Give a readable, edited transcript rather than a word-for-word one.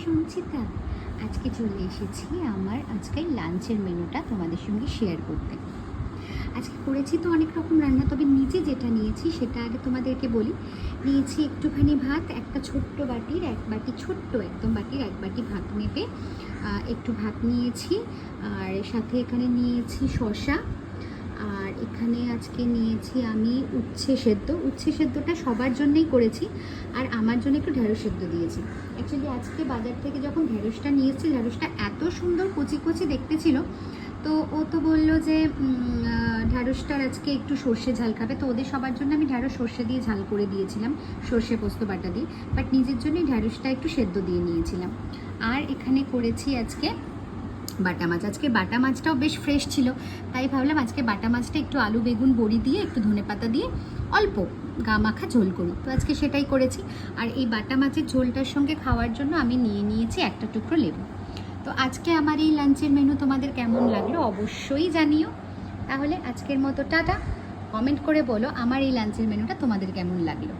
সঞ্চিতা। আজকে চলে এসেছি আমার আজকের লাঞ্চের মেনুটা তোমাদের সঙ্গে শেয়ার করতে। আজকে করেছি তো অনেক রকম রান্না, তবে নিজে যেটা নিয়েছি সেটা আগে তোমাদেরকে বলি। নিয়েছি একটুখানি ভাত, একটা ছোট্ট বাটির এক বাটি, ছোট্ট একদম বাটির এক বাটি ভাত মেপে একটু ভাত নিয়েছি। আর সাথে এখানে নিয়েছি শসা, আর এখানে আজকে নিয়েছি আমি উচ্ছে সেদ্ধ। উচ্ছে সেদ্ধটা সবার জন্যই করেছি, আর আমার জন্য একটু ঢেঁড়স সেদ্ধ দিয়েছি। অ্যাকচুয়ালি আজকে বাজার থেকে যখন ঢেঁড়সটা নিয়েছি, ঢেঁড়সটা এত সুন্দর কচি কচি দেখতে ছিল, তো ও তো বললো যে ঢ্যাঁড়সটার আজকে একটু সর্ষে ঝাল খাবে, তো ওদের সবার জন্য আমি ঢ্যাঁড়স সর্ষে দিয়ে ঝাল করে দিয়েছিলাম, সর্ষে পোস্ত বাটা দিয়ে। বাট নিজের জন্যই ঢ্যাঁড়সটা একটু সেদ্ধ দিয়ে নিয়েছিলাম। আর এখানে করেছি আজকে বাটা মাছ। আজকে বাটা মাছটাও বেশ ফ্রেশ ছিল, তাই ভাবলাম আজকে বাটা মাছটা একটু আলু বেগুন বড়ি দিয়ে একটু ধনেপাতা দিয়ে অল্প গা মাখা ঝোল করি, তো আজকে সেটাই করেছি। আর এই বাটা মাছের ঝোলটার সঙ্গে খাওয়ার জন্য আমি নিয়ে নিয়েছি একটা টুকরো লেবু। তো আজকে আমার এই লাঞ্চের মেনু তোমাদের কেমন লাগলো অবশ্যই জানিও। তাহলে আজকের মতো টাটা। কমেন্ট করে বলো আমার এই লাঞ্চের মেনুটা তোমাদের কেমন লাগলো।